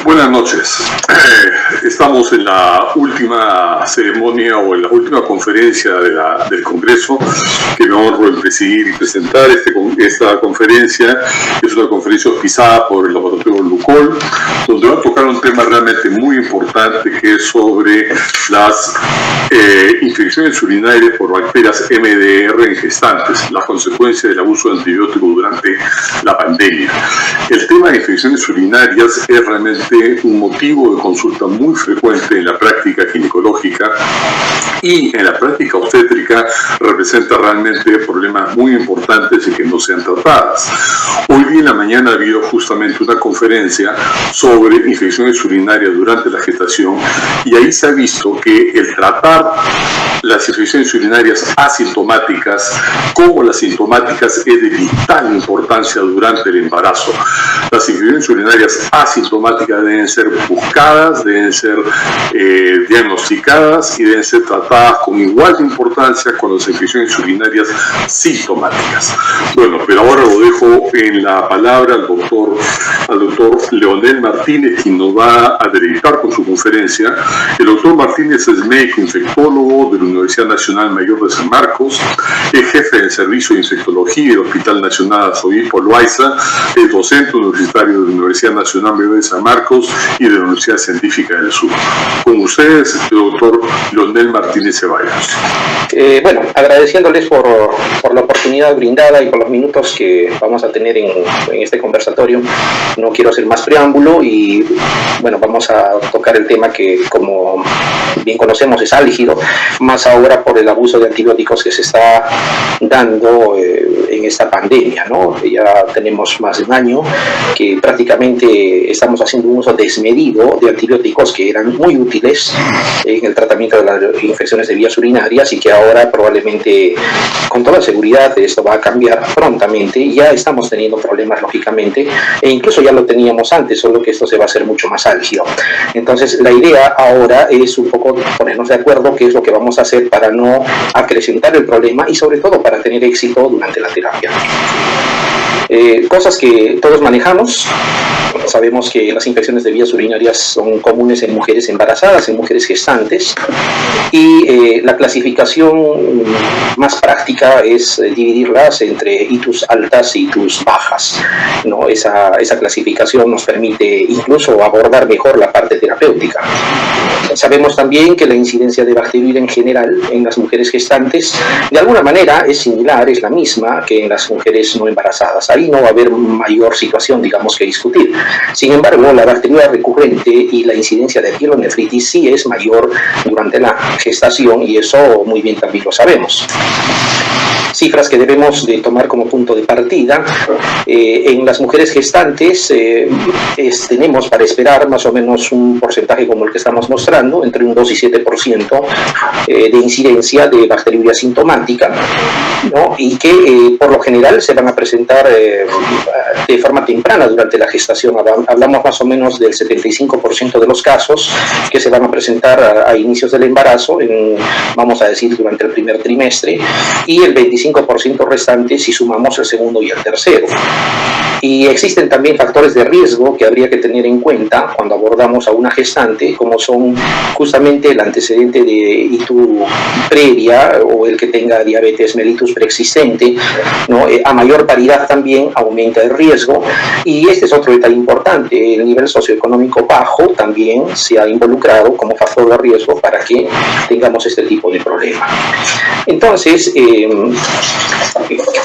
Buenas noches. Estamos en la última ceremonia o en la última conferencia del Congreso que me honro en presidir y presentar. Esta conferencia es una conferencia auspiciada por el laboratorio Lucol, donde va a tocar un tema realmente muy importante que es sobre las infecciones urinarias por bacterias MDR en gestantes, las consecuencias del abuso de antibióticos durante la pandemia. El tema de infecciones urinarias es realmente un motivo de consulta muy frecuente en la práctica ginecológica y en la práctica obstétrica representa realmente problemas muy importantes y que no sean tratadas. Hoy día en la mañana ha habido justamente una conferencia sobre infecciones urinarias durante la gestación y ahí se ha visto que el tratar las infecciones urinarias asintomáticas como las sintomáticas es de vital importancia durante el embarazo. Las infecciones urinarias asintomáticas deben ser buscadas, deben ser diagnosticadas y deben ser tratadas con igual de importancia con las infecciones urinarias sintomáticas. Bueno, pero ahora lo dejo en la palabra al doctor Leonel Martínez, quien nos va a deleitar con su conferencia. El doctor Martínez es médico infectólogo de la Universidad Nacional Mayor de San Marcos, es jefe del Servicio de Infectología del Hospital Nacional Arzobispo Loaiza, es docente universitario de la Universidad Nacional Mayor de San Marcos y de la Universidad Científica del Sur. Con ustedes, el doctor Leonel Martínez Ceballos. Bueno, agradeciéndoles por la oportunidad brindada y por los minutos que vamos a tener en este conversatorio. No quiero hacer más preámbulo y bueno, vamos a tocar el tema que, como bien conocemos, es álgido, más ahora por el abuso de antibióticos que se está dando en esta pandemia, ¿no? Ya tenemos más de un año que prácticamente estamos haciendo un uso desmedido de antibióticos que eran muy útiles en el tratamiento de las infecciones de vías urinarias y que ahora probablemente, con toda seguridad, esto va a cambiar prontamente. Ya estamos teniendo problemas, lógicamente, e incluso ya lo teníamos antes, solo que esto se va a hacer mucho más álgido. Entonces, la idea ahora es un poco ponernos de acuerdo qué es lo que vamos a hacer para no acrecentar el problema y sobre todo para tener éxito durante la terapia. Cosas que todos manejamos. Sabemos que las infecciones de vías urinarias son comunes en mujeres embarazadas, en mujeres gestantes, y la clasificación más práctica es dividirlas entre itus altas y itus bajas, ¿no? Esa clasificación nos permite incluso abordar mejor la parte terapéutica. Sabemos también que la incidencia de bacteriuria en general en las mujeres gestantes de alguna manera es similar, es la misma que en las mujeres no embarazadas. Ahí no va a haber mayor situación, digamos, que discutir. Sin embargo, la bacteriuria recurrente y la incidencia de pielonefritis sí es mayor durante la gestación y eso muy bien también lo sabemos. Cifras que debemos de tomar como punto de partida. En las mujeres gestantes tenemos para esperar más o menos un porcentaje como el que estamos mostrando, entre un 2 y 7% de incidencia de bacteriuria sintomática, ¿no? Y que por lo general se van a presentar de forma temprana durante la gestación. Hablamos más o menos del 75% de los casos que se van a presentar a inicios del embarazo, vamos a decir durante el primer trimestre, y el 25% restante si sumamos el segundo y el tercero. Y existen también factores de riesgo que habría que tener en cuenta cuando abordamos a una gestante, como son justamente el antecedente de ITU previa o el que tenga diabetes mellitus preexistente, ¿no? A mayor paridad también aumenta el riesgo. Y este es otro detalle importante, el nivel socioeconómico bajo también se ha involucrado como factor de riesgo para que tengamos este tipo de problema. Entonces,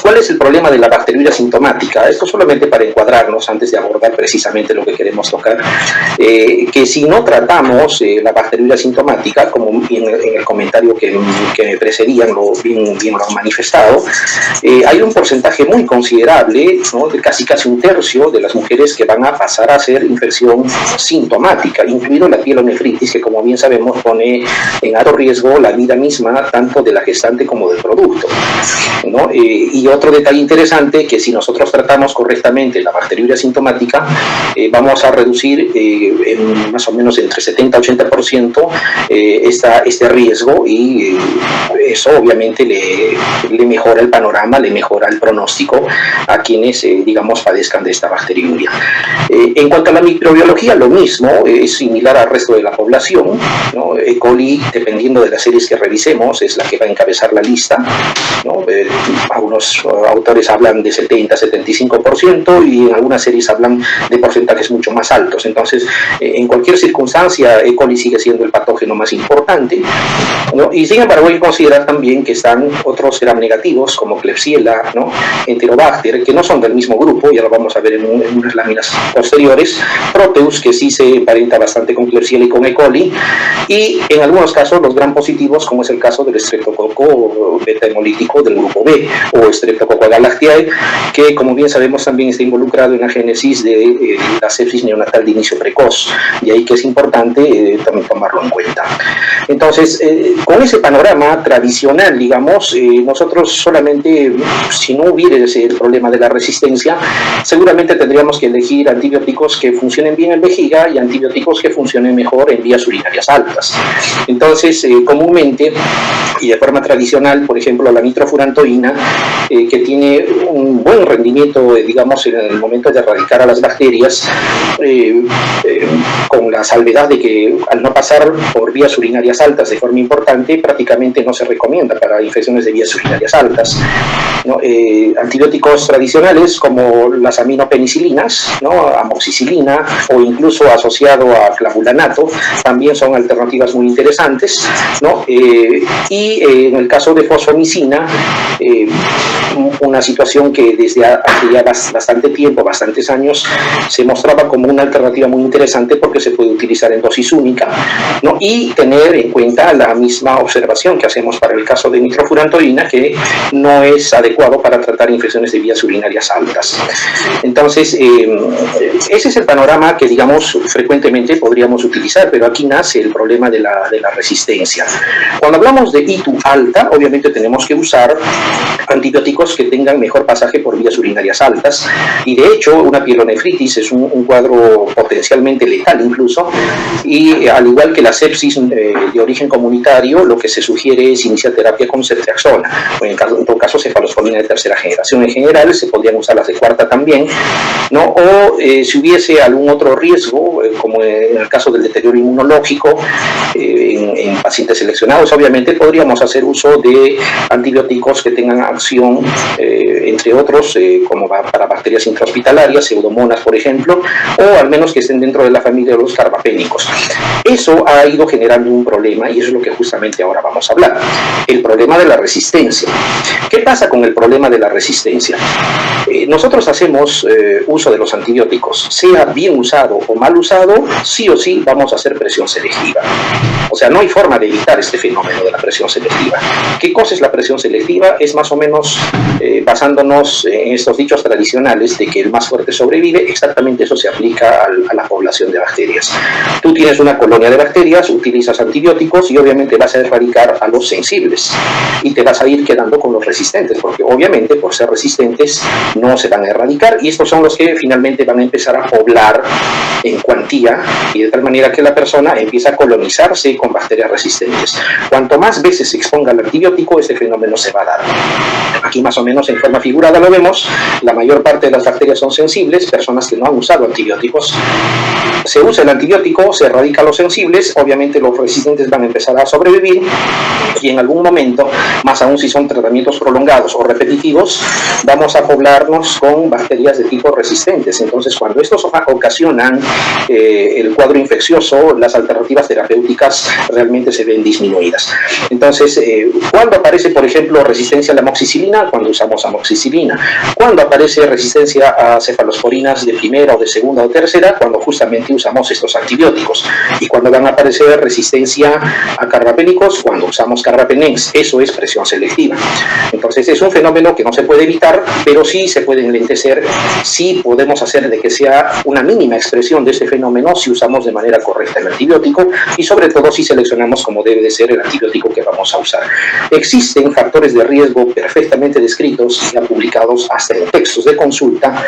¿cuál es el problema de la bacteriuria sintomática? Esto solamente para encuadrarnos antes de abordar precisamente lo que queremos tocar, que si no tratamos la bacteriuria sintomática, como en el comentario que me precedían bien lo han manifestado, hay un porcentaje muy considerable, ¿no? De casi un tercio de las mujeres que van a pasar a ser infección sintomática, incluido la pielonefritis, que como bien sabemos pone en alto riesgo la vida misma tanto de la gestante como del producto. ¿no? Y otro detalle interesante, que si nosotros tratamos correctamente la bacteriuria sintomática, vamos a reducir en más o menos entre 70 y 80% este riesgo, y eso obviamente le mejora el panorama, le mejora el pronóstico a quienes, digamos, padezcan de esta bacteriuria. En cuanto a la microbiología, lo mismo, es similar al resto de la población, ¿no? E. coli, dependiendo de las series que revisemos, es la que va a encabezar la lista, ¿no? Algunos autores hablan de 70-75%, y en algunas series hablan de porcentajes mucho más altos. Entonces, en cualquier circunstancia, E. coli sigue siendo el patógeno más importante, ¿no? Y sin embargo, hay que considerar también que están otros gram negativos, como Klebsiella, ¿no? Enterobacter, que no son del mismo grupo, ya lo vamos a ver en unas láminas posteriores. Proteus, que sí se emparenta bastante con Klebsiella y con E. coli, y en algunos casos los gram positivos, como es el caso del Streptococo beta hemolítico del grupo B, o Streptococcus galactiae, que como bien sabemos también está involucrado en la génesis de la sepsis neonatal de inicio precoz, y ahí que es importante también tomarlo en cuenta. Entonces, con ese panorama tradicional, digamos, nosotros solamente, si no hubiera el problema de la resistencia, seguramente tendríamos que elegir antibióticos que funcionen bien en vejiga y antibióticos que funcionen mejor en vías urinarias altas. Entonces, comúnmente y de forma tradicional, por ejemplo, la nitrofurantoína, que tiene un buen rendimiento, digamos, en el momento de erradicar a las bacterias, con la salvedad de que al no pasar por vías urinarias altas de forma importante, prácticamente no se recomienda para infecciones de vías urinarias altas, ¿no? Antibióticos tradicionales como las aminopenicilinas, ¿no? Amoxicilina, o incluso asociado a clavulanato, también son alternativas muy interesantes, ¿no? Y en el caso de fosfomicina, una situación que desde hace ya bastante tiempo, bastantes años, se mostraba como una alternativa muy interesante porque se puede utilizar en dosis única, ¿no? Y tener en cuenta la misma observación que hacemos para el caso de nitrofurantoína, que no es adecuado para tratar infecciones de vías urinarias altas. Entonces, ese es el panorama que, digamos, frecuentemente podríamos utilizar, pero aquí nace el problema de la resistencia. Cuando hablamos de ITU alta, obviamente tenemos que usar antibióticos que tengan mejor pasaje por vías urinarias altas, y de hecho una pielonefritis es un cuadro potencialmente letal incluso, y al igual que la sepsis de origen comunitario, lo que se sugiere es iniciar terapia con ceftriaxona, o en todo caso cefalosporina de tercera generación. En general se podrían usar las de cuarta también, ¿no? O si hubiese algún otro riesgo, como en el caso del deterioro inmunológico en pacientes seleccionados, obviamente podríamos hacer uso de antibióticos que tengan acción, entre otros, como para bacterias intrahospitalarias, pseudomonas por ejemplo, o al menos que estén dentro de la familia de los carbapénicos. Eso ha ido generando un problema, y eso es lo que justamente ahora vamos a hablar: el problema de la resistencia. ¿Qué pasa con el problema de la resistencia? Nosotros hacemos uso de los antibióticos, sea bien usado o mal usado, sí o sí vamos a hacer presión selectiva. O sea, no hay forma de evitar este fenómeno de la presión selectiva. ¿Qué cosa es la presión selectiva? Es más o menos, basándonos en estos dichos tradicionales de que el más fuerte sobrevive, exactamente eso se aplica a la población de bacterias. Tú tienes una colonia de bacterias, utilizas antibióticos y obviamente vas a erradicar a los sensibles y te vas a ir quedando con los resistentes, porque obviamente por ser resistentes no se van a erradicar, y estos son los que finalmente van a empezar a poblar en cuantía, y de tal manera que la persona empieza a colonizarse con bacterias resistentes. Cuanto más veces se exponga al antibiótico, este fenómeno se va a dar. Aquí más o menos en forma figurada lo vemos: la mayor parte de las bacterias son sensibles, personas que no han usado antibióticos. Se usa el antibiótico, se erradica a los sensibles, obviamente los resistentes van a empezar a sobrevivir, y en algún momento, más aún si son tratamientos prolongados o repetitivos, vamos a poblarnos con bacterias de tipo resistentes. Entonces, cuando estos ocasionan el cuadro infeccioso, las alternativas terapéuticas realmente se ven disminuidas. Entonces, ¿cuándo aparece, por ejemplo, resistencia a la amoxicilina? Cuando usamos amoxicilina. ¿Cuándo aparece resistencia a cefalosporinas de primera o de segunda o tercera? Cuando justamente usamos estos antibióticos. Y cuando van a aparecer resistencia a carbapénicos, cuando usamos carbapenems. Eso es presión selectiva. Entonces es un fenómeno que no se puede evitar, pero sí se puede enlentecer, sí podemos hacer de que sea una mínima expresión de este fenómeno si usamos de manera correcta el antibiótico y sobre todo si seleccionamos como debe de ser el antibiótico que vamos a usar. Existen factores de riesgo perfectamente descritos y publicados hasta en textos de consulta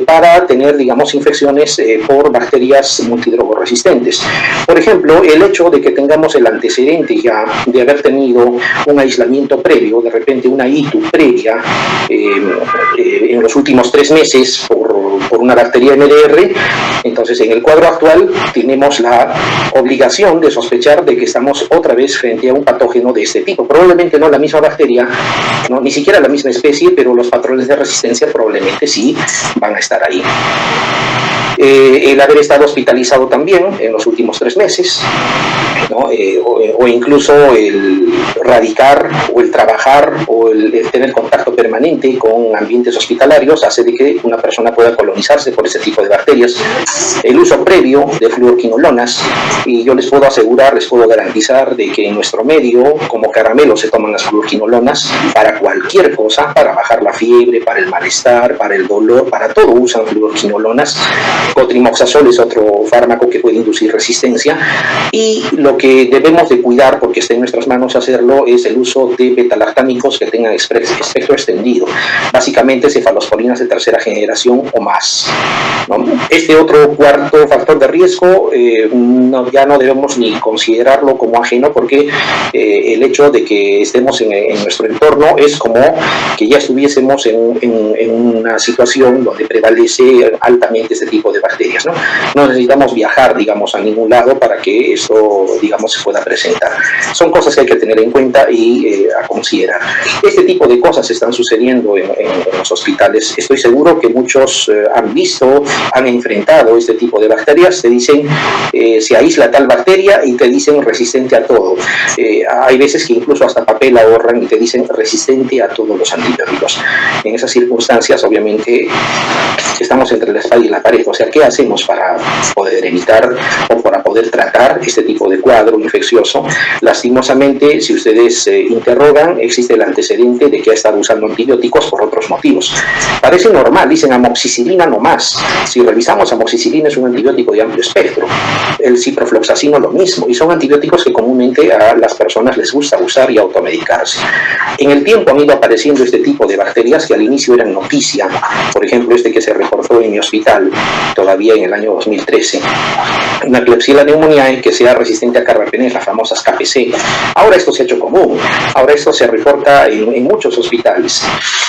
para tener, digamos, infecciones por bacterias multidrogoresistentes. Por ejemplo, el hecho de que tengamos el antecedente ya de haber tenido un aislamiento previo, de repente una ITU previa en los últimos 3 meses por una bacteria MDR, entonces en el cuadro actual tenemos la obligación de sospechar de que estamos otra vez frente a un patógeno de este tipo. Probablemente no la misma bacteria, no, ni siquiera la misma especie, pero los patrones de resistencia probablemente sí van a estar ahí. El haber estado hospitalizado también en los últimos 3 meses, ¿no? O incluso el radicar o el trabajar o el tener contacto permanente con ambientes hospitalarios hace de que una persona pueda colonizarse por ese tipo de bacterias. El uso previo de fluorquinolonas, y yo les puedo asegurar, les puedo garantizar de que en nuestro medio como caramelo se toman las fluorquinolonas para cualquier cosa, para bajar la fiebre, para el malestar, para el dolor, para todo usan fluorquinolonas. Cotrimoxazol es otro fármaco que puede inducir resistencia, y lo que debemos de cuidar, porque está en nuestras manos hacerlo, es el uso de betalactámicos que tengan espectro extendido, básicamente cefalosporinas de 3ª generación o más, ¿no? Este otro cuarto factor de riesgo ya no debemos ni considerarlo como ajeno, porque el hecho de que estemos en nuestro entorno es como que ya estuviésemos en una situación donde prevalece altamente este tipo de bacterias, ¿no? No necesitamos viajar, digamos, a ningún lado para que esto, digamos, se pueda presentar. Son cosas que hay que tener en cuenta y a considerar. Este tipo de cosas están sucediendo en los hospitales. Estoy seguro que muchos han visto, han enfrentado este tipo de bacterias. Te dicen, se aísla tal bacteria y te dicen resistente a todo. Hay veces que incluso hasta papel ahorran y te dicen resistente a todos los antibióticos. En esas circunstancias, obviamente, estamos entre la espada y la pared. O sea, ¿qué hacemos para poder evitar o para poder tratar este tipo de cuadro infeccioso? Lastimosamente, si ustedes interrogan, existe el antecedente de que ha estado usando antibióticos por otros motivos. Parece normal, dicen amoxicilina no más. Si revisamos, amoxicilina es un antibiótico de amplio espectro. El ciprofloxacino lo mismo, y son antibióticos que comúnmente a las personas les gusta usar y automedicarse. En el tiempo han ido apareciendo este tipo de bacterias que al inicio eran noticia. Por ejemplo, este que se reportó en mi hospital todavía en el año 2013, una Klebsiella pneumoniae que sea resistente a carbapenems, las famosas KPC. Ahora esto se ha hecho común, ahora esto se reporta en muchos hospitales,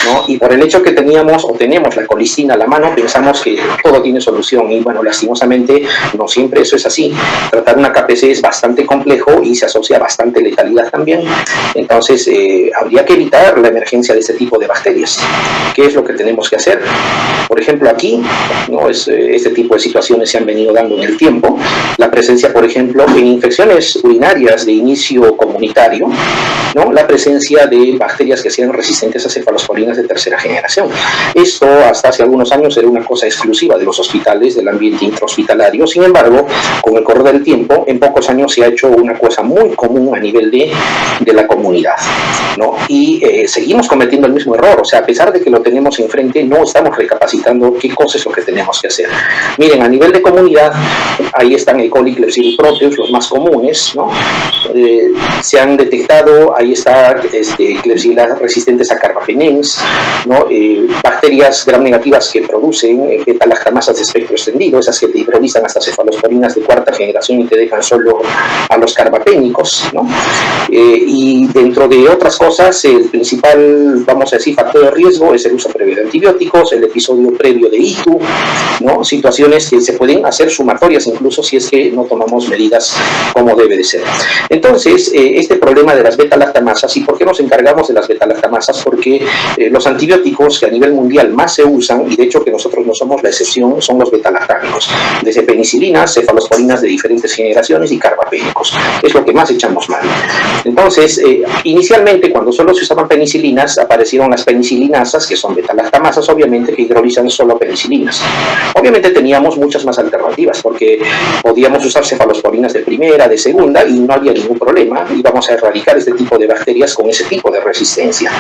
¿no? Y por el hecho que teníamos o tenemos la colistina a la mano, pensamos que todo tiene solución, y bueno, lastimosamente no siempre eso es así. Tratar una KPC es bastante complejo y se asocia bastante letalidad también. Entonces habría que evitar la emergencia de este tipo de bacterias. ¿Qué es lo que tenemos que hacer? Por ejemplo, aquí, ¿no? Este tipo de situaciones se han venido dando en el tiempo. La presencia, por ejemplo, en infecciones urinarias de inicio comunitario, ¿no? La presencia de bacterias que sean resistentes a cefalosporinas de 3ª generación. Esto hasta hace algunos años era una cosa exclusiva de los hospitales, del ambiente intrahospitalario. Sin embargo, con el correr del tiempo, en pocos años se ha hecho una cosa muy común a nivel de la comunidad, ¿no? Y seguimos cometiendo el mismo error. O sea, a pesar de que lo tenemos enfrente, no estamos recapacitando qué cosa es lo que tenemos que hacer. Miren, a nivel de comunidad, ahí están E. coli, Klebsiella proteus, los más comunes, ¿no? Se han detectado, ahí está Klebsiella resistentes a carbapenems, ¿no? Bacterias gram negativas que producen beta-lactamasas de espectro extendido, esas que te hidrolizan hasta cefalosporinas de 4ª generación y te dejan solo a los carbapénicos, ¿no? Y dentro de otras cosas, el principal, vamos a decir, factor de riesgo es el uso previo de antibióticos, el episodio previo de ITU, ¿no? Situaciones que se pueden hacer sumatorias incluso si es que no tomamos medidas como debe de ser. Entonces, este problema de las beta-lactamasas, ¿y por qué nos encargamos de las beta-lactamasas? Porque los antibióticos que a nivel mundial más se usan, y de hecho que nosotros no somos la excepción, son los beta-lactámicos, desde penicilinas, cefalosporinas de diferentes generaciones y carbapénicos. Es lo que más echamos mano. Entonces, inicialmente, cuando solo se usaban penicilinas, aparecieron las penicilinasas, que son beta-lactamasas, obviamente, que hidrolizan solo penicilinas. Obviamente teníamos muchas más alternativas, porque podíamos usar cefalosporinas de primera, de segunda, y no había ningún problema, íbamos a erradicar este tipo de bacterias con ese tipo de resistencia.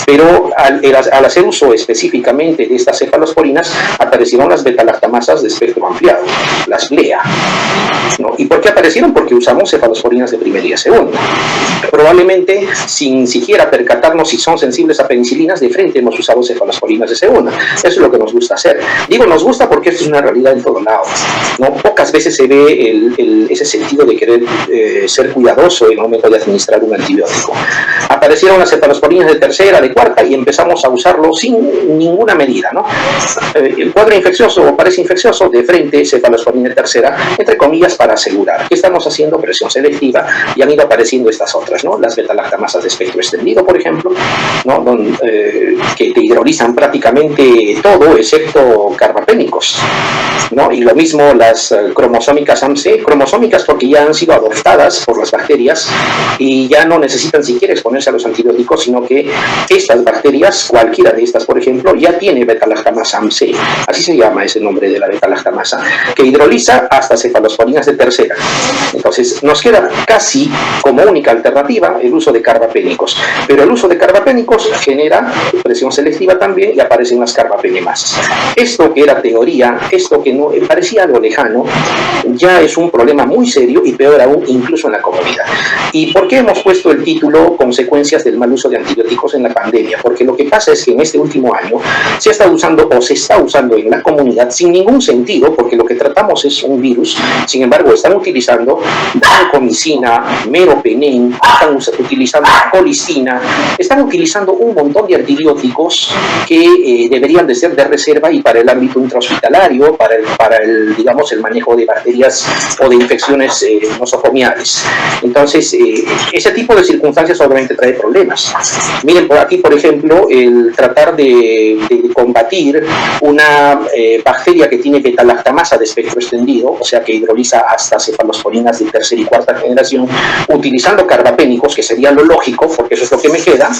Pero al hacer uso específicamente de estas cefalosporinas, aparecieron las beta-lactamasas de espectro ampliado, las BLEA, ¿no? ¿Y por qué aparecieron? Porque usamos cefalosporinas de primera y de segunda. Probablemente, sin siquiera percatarnos si son sensibles a penicilinas, de frente hemos usado cefalosporinas de segunda. Eso es lo que nos gusta hacer. Digo nos gusta porque esto es una realidad en todos lados, ¿no? Pocas veces se ve ese sentido de querer ser cuidadoso en el momento de administrar un antibiótico. Aparecieron las cefalosporinas de tercera, de cuarta, y empezamos a usarlo sin ninguna medida, ¿no? El cuadro infeccioso o parece infeccioso, de frente cefalosporina de tercera, entre comillas, para asegurar. ¿Qué estamos haciendo? Presión selectiva, y han ido apareciendo estas otras, ¿no? Las beta-lactamasas de espectro extendido, por ejemplo, ¿no? Que te hidrolizan prácticamente todo, excepto carbapénicos, ¿no? Y lo mismo las cromosómicas AMC, cromosómicas porque ya han sido adoptadas por las bacterias y ya no necesitan siquiera exponerse a los antibióticos, sino que estas bacterias, cualquiera de estas, por ejemplo, ya tiene beta-lactamasa AMC, así se llama ese nombre de la beta-lactamasa, que hidroliza hasta cefalosporinas de tercera. Entonces, nos queda casi como única alternativa el uso de carbapénicos, pero el uso de carbapénicos genera presión selectiva también y aparecen las carbapenemasas. Esto que era teoría, esto que no parecía algo lejano, ya es un problema muy serio y peor aún incluso en la comunidad. ¿Y por qué hemos puesto el título Consecuencias del mal uso de antibióticos en la pandemia? Porque lo que pasa es que en este último año se está usando en la comunidad sin ningún sentido, porque lo que tratamos es un virus. Sin embargo, están utilizando vancomicina, meropenem, están utilizando colistina, están utilizando un montón de antibióticos que deberían de ser de reserva y para el ámbito intrahospitalario, para el digamos, el manejo de bacterias o de infecciones nosocomiales. Entonces, ese tipo de circunstancias obviamente trae problemas. Miren, por aquí, por ejemplo, el tratar de combatir una bacteria que tiene beta-lactamasa de espectro extendido, o sea, que hidroliza hasta cefalosporinas de tercera y cuarta generación, utilizando carbapénicos, que sería lo lógico, porque eso es lo que me queda,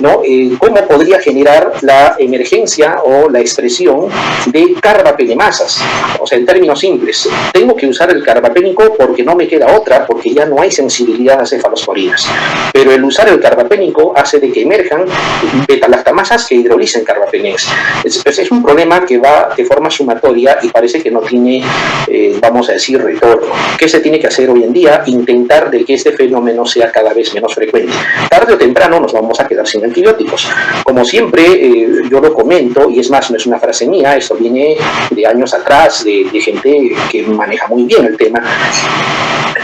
¿no? ¿Cómo podría generar la emergencia o la expresión de carbapenemasas? O sea, en términos simples, tengo que usar el carbapénico porque no me queda otra, porque ya no hay sensibilidad a cefalosporinas. Pero el usar el carbapénico hace de que emerjan beta-lactamasas que hidrolicen carbapenems. Es un problema que va de forma sumatoria y parece que no tiene, vamos a decir, retorno. ¿Qué se tiene que hacer hoy en día? Intentar de que este fenómeno sea cada vez menos frecuente. Tarde o temprano nos vamos a quedar sin antibióticos. Como siempre, yo lo comento, y es más, no es una frase mía, esto viene de años atrás, de gente que maneja muy bien el tema.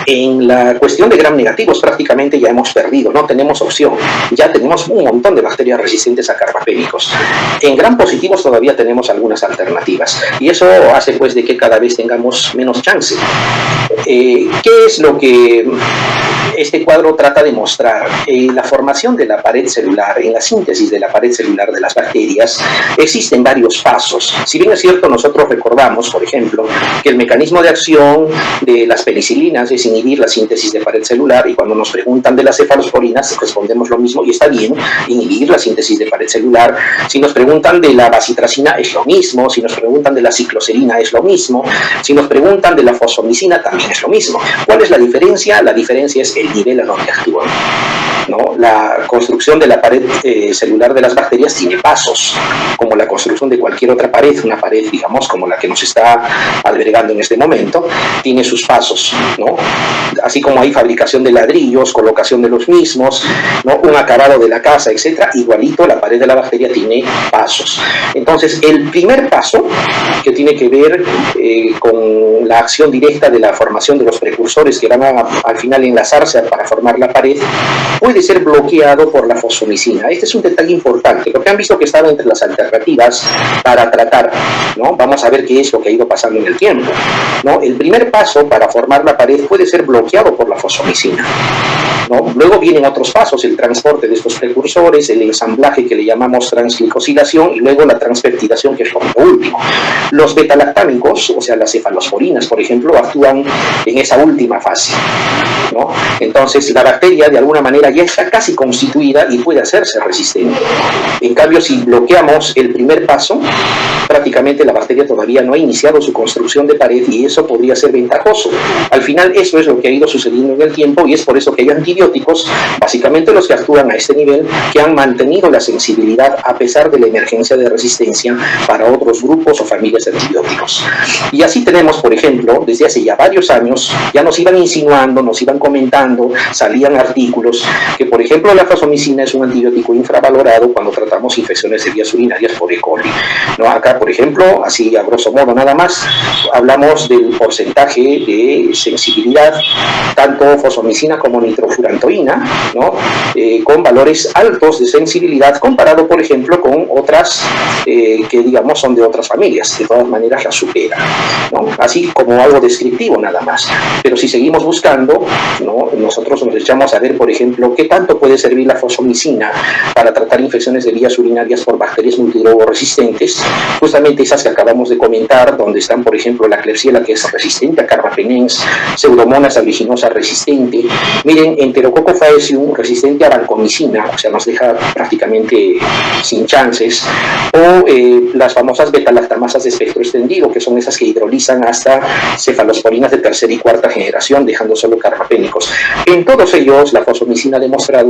En la cuestión de gram negativos prácticamente ya hemos perdido, no tenemos opción. Ya tenemos un montón de bacterias resistentes a carbapénicos. En gram positivos todavía tenemos algunas alternativas y eso hace pues de que cada vez tengamos menos chance. ¿Qué es lo que este cuadro trata de mostrar? La formación de la pared celular, en la síntesis de la pared celular de las bacterias, existen varios pasos. Si bien es cierto, nosotros recordamos, por ejemplo, que el mecanismo de acción de las penicilinas es inhibir la síntesis de pared celular, y cuando nos preguntan de las cefalosporinas respondemos lo mismo, y está bien, inhibir la síntesis de pared celular. Si nos preguntan de la bacitracina es lo mismo, si nos preguntan de la cicloserina es lo mismo, si nos preguntan de la fosfomicina también es lo mismo. ¿Cuál es la diferencia? La diferencia es el nivel a lo que actúan, ¿no? La construcción de la pared celular de las bacterias tiene pasos, como la construcción de cualquier otra pared, una pared, digamos, como la que nos está albergando en este momento, tiene sus pasos, ¿no? Así como hay fabricación de ladrillos, colocación de los mismos, ¿no? Un acabado de la casa, etcétera, igualito la pared de la bacteria tiene pasos. Entonces, el primer paso, que tiene que ver con la acción directa de la formación de los precursores que van a, al final, enlazarse para formar la pared, puede ser bloqueado por la fosfomicina. Este es un detalle importante, porque han visto que estaba entre las alternativas para tratar, ¿no? Vamos a ver qué es lo que ha ido pasando en el tiempo, ¿no? El primer paso para formar la pared puede ser bloqueado por la fosfomicina, ¿no? Luego vienen otros pasos, el transporte de estos precursores, el ensamblaje que le llamamos transglicosilación, y luego la transpeptidación, que es lo último. Los betalactámicos, o sea, las cefalosporinas, por ejemplo, actúan en esa última fase, ¿no? Entonces, la bacteria de alguna manera ya está casi constituida y puede hacerse resistente. En cambio, si bloqueamos el primer paso, prácticamente la bacteria todavía no ha iniciado su construcción de pared y eso podría ser ventajoso. Al final, eso es lo que ha ido sucediendo en el tiempo y es por eso que hay antibióticos, básicamente los que actúan a este nivel, que han mantenido la sensibilidad a pesar de la emergencia de resistencia para otros grupos o familias de antibióticos. Y así tenemos, por ejemplo, desde hace ya varios años, ya nos iban insinuando, nos iban comentando, salían artículos, que por ejemplo la fosfomicina es un antibiótico infravalorado cuando tratamos infecciones de vías urinarias por E. coli. ¿No? Acá, por ejemplo, así a grosso modo nada más, hablamos del porcentaje de sensibilidad, tanto fosfomicina como nitrofurantoína, ¿no? Con valores altos de sensibilidad comparado, por ejemplo, con otras que digamos son de otras familias, de todas maneras las superan, ¿no? Así como algo descriptivo nada más. Pero si seguimos buscando, ¿no? Nosotros nos echamos a ver, por ejemplo, qué tanto puede servir la fosfomicina para tratar infecciones de vías urinarias por bacterias multidrogo-resistentes, justamente esas que acabamos de comentar, donde están, por ejemplo, la Klebsiella, que es resistente a carbapenems, Pseudomonas aeruginosa resistente, miren, Enterococcus faecium resistente a vancomicina, o sea, nos deja prácticamente sin chances, o las famosas beta-lactamasas de espectro extendido, que son esas que hidrolizan hasta cefalosporinas de tercera y cuarta generación, dejando solo carbapénicos. En todos ellos, la fosfomicina ha demostrado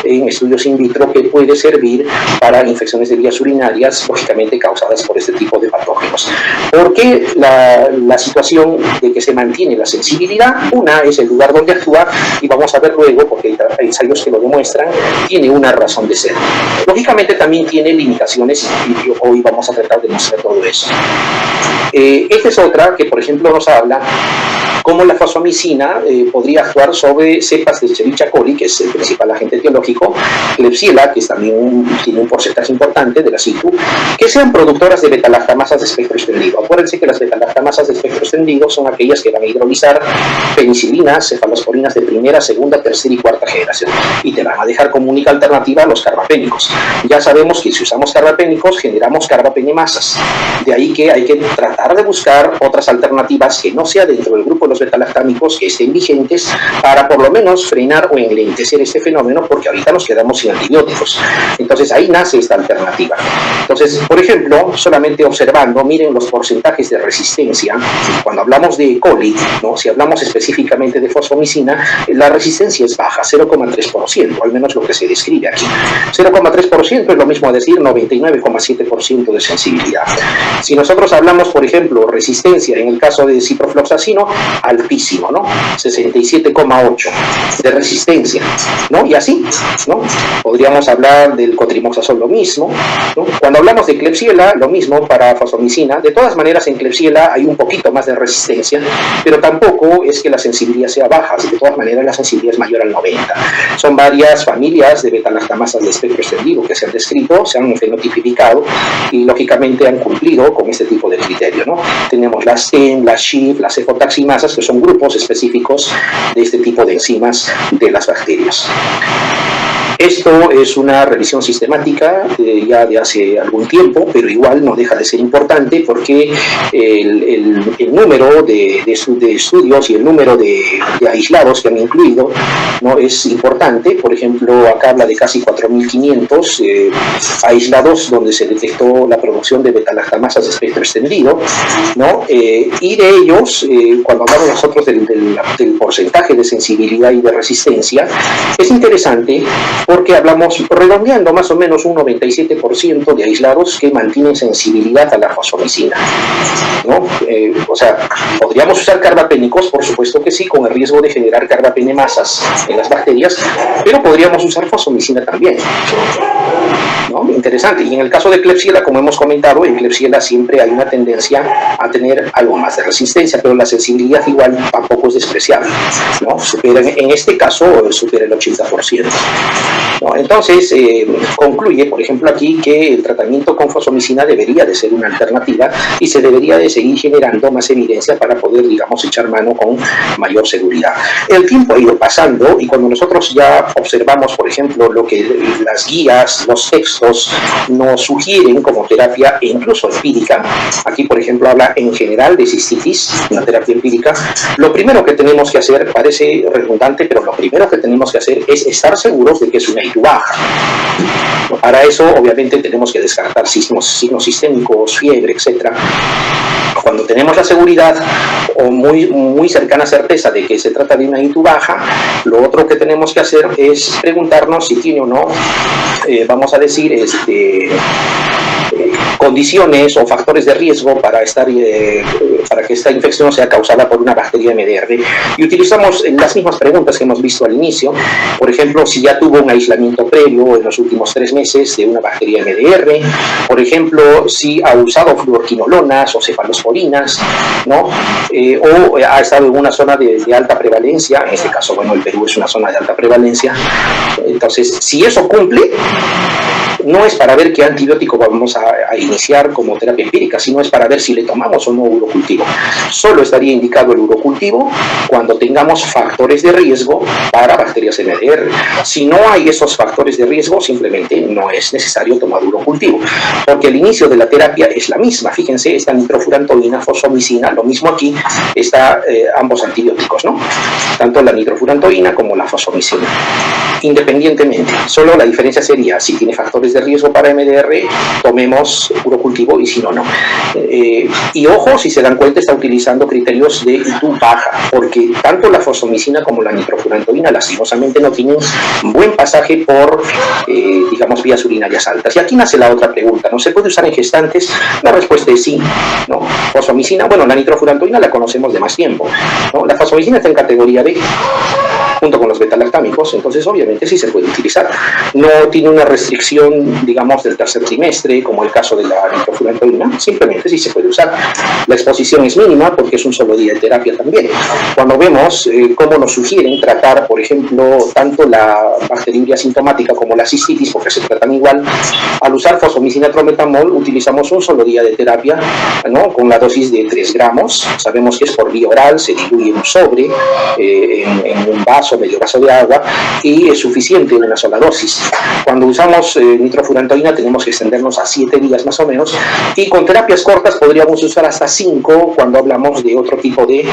en estudios in vitro que puede servir para infecciones de vías urinarias, lógicamente causadas por este tipo de patógenos. ¿Por qué la situación de que se mantiene la sensibilidad? Una es el lugar donde actúa, y vamos a ver luego, porque hay ensayos que lo demuestran, tiene una razón de ser. Lógicamente también tiene limitaciones y hoy vamos a tratar de mostrar todo eso. Esta es otra que, por ejemplo, nos habla cómo la fosfomicina podría actuar sobre cepas de Escherichia coli, que es el principal agente etiológico, Klebsiella, que también tiene un porcentaje importante de la situ, que sean productoras de beta-lactamasas de espectro extendido. Acuérdense que las beta-lactamasas de espectro extendido son aquellas que van a hidrolizar penicilinas, cefalosporinas de primera, segunda, tercera y cuarta generación, y te van a dejar como única alternativa a los carbapénicos. Ya sabemos que si usamos carbapénicos generamos carbapenemasas, de ahí que hay que tratar de buscar otras alternativas que no sea dentro del grupo de los betalactámicos que estén vigentes para por lo menos frenar o enlentecer este fenómeno, porque ahorita nos quedamos sin antibióticos. Entonces ahí nace esta alternativa. Entonces, por ejemplo, solamente observando, miren los porcentajes de resistencia. Cuando hablamos de E. coli, ¿no? Si hablamos específicamente de fosfomicina, la resistencia es baja, 0,3%, al menos lo que se describe aquí. 0,3% es lo mismo a decir 99,7% de sensibilidad. Si nosotros hablamos, por ejemplo, resistencia en el caso de ciprofloxacino, altísimo, ¿no? 67,8 de resistencia, ¿no? Y así, ¿no? Podríamos hablar del cotrimoxazol, lo mismo, ¿no? Cuando hablamos de Klebsiella, lo mismo para fosfomicina. De todas maneras, en Klebsiella hay un poquito más de resistencia, pero tampoco es que la sensibilidad sea baja. De todas maneras, la sensibilidad es mayor al 90. Son varias familias de beta-lactamasas de espectro extendido que se han descrito, se han fenotipificado y lógicamente han cumplido con este tipo de criterio, ¿no? Tenemos las TEN, las SHIF, las cefotaximasas, que son grupos específicos de este tipo de enzimas de las bacterias. Esto es una revisión sistemática ya de hace algún tiempo, pero igual no deja de ser importante porque el número de estudios y el número de aislados que han incluido no es importante. Por ejemplo, acá habla de casi 4.500 aislados donde se detectó la producción de beta-lactamasas de espectro extendido, ¿no? Y de ellos, cuando hablamos nosotros del porcentaje de sensibilidad y de resistencia, es interesante porque hablamos redondeando más o menos un 97% de aislados que mantienen sensibilidad a la fosfomicina, ¿no? O sea, podríamos usar carbapénicos, por supuesto que sí, con el riesgo de generar carbapenemasas en las bacterias, pero podríamos usar fosfomicina también, ¿no? Interesante. Y en el caso de Klebsiella, como hemos comentado, en Klebsiella siempre hay una tendencia a tener algo más de resistencia, pero la sensibilidad igual tampoco es despreciable, ¿no? En este caso supera el 80%, ¿no? Entonces, concluye, por ejemplo, aquí que el tratamiento con fosfomicina debería de ser una alternativa y se debería de seguir generando más evidencia para poder, digamos, echar mano con mayor seguridad. El tiempo ha ido pasando y cuando nosotros ya observamos, por ejemplo, lo que las guías, los los textos nos sugieren como terapia, e incluso empírica, aquí por ejemplo habla en general de cistitis, una terapia empírica, lo primero que tenemos que hacer, parece redundante, pero lo primero que tenemos que hacer es estar seguros de que es una ITU baja. Para eso obviamente tenemos que descartar signos sistémicos, fiebre, etcétera. Cuando tenemos la seguridad o muy cercana certeza de que se trata de una ITU baja, lo otro que tenemos que hacer es preguntarnos si tiene o no, vamos a decir, condiciones o factores de riesgo para que esta infección sea causada por una bacteria MDR. Y utilizamos las mismas preguntas que hemos visto al inicio. Por ejemplo, si ya tuvo un aislamiento previo en los últimos 3 meses de una bacteria MDR. Por ejemplo, si ha usado fluorquinolonas o cefalosporinas, ¿no? O ha estado en una zona de alta prevalencia. En este caso, bueno, el Perú es una zona de alta prevalencia. Entonces, si eso cumple, no es para ver qué antibiótico vamos a iniciar como terapia empírica, sino es para ver si le tomamos o no urocultivo. Solo estaría indicado el urocultivo cuando tengamos factores de riesgo para bacterias MDR. Si no hay esos factores de riesgo, simplemente no es necesario tomar urocultivo, porque el inicio de la terapia es la misma. Fíjense, esta nitrofurantoína, fosfomicina, lo mismo aquí, está ambos antibióticos, ¿no? Tanto la nitrofurantoína como la fosfomicina. Independientemente, solo la diferencia sería si tiene factores de riesgo para MDR, tomemos urocultivo y si no, no. Y ojo, si se dan cuenta, está utilizando criterios de ITU baja, porque tanto la fosfomicina como la nitrofurantoína lastimosamente no tienen buen pasaje por, digamos, vías urinarias altas. Y aquí nace la otra pregunta, ¿no se puede usar en gestantes? La respuesta es sí, ¿no? Fosfomicina, bueno, la nitrofurantoína la conocemos de más tiempo, ¿no? La fosfomicina está en categoría B, junto con los betalactámicos, entonces obviamente sí se puede utilizar. No tiene una restricción, digamos, del tercer trimestre, como el caso de la nitrofurantoína, simplemente sí se puede usar. La exposición es mínima porque es un solo día de terapia también. Cuando vemos cómo nos sugieren tratar, por ejemplo, tanto la bacteriuria sintomática como la cistitis, porque se tratan igual, al usar fosfomicina trometamol utilizamos un solo día de terapia, ¿no? Con la dosis de 3 gramos, sabemos que es por vía oral, se diluye en un sobre, en un vaso, medio vaso de agua, y es suficiente en una sola dosis. Cuando usamos nitrofurantoína tenemos que extendernos a 7 días más o menos, y con terapias cortas podríamos usar hasta 5 cuando hablamos de otro tipo de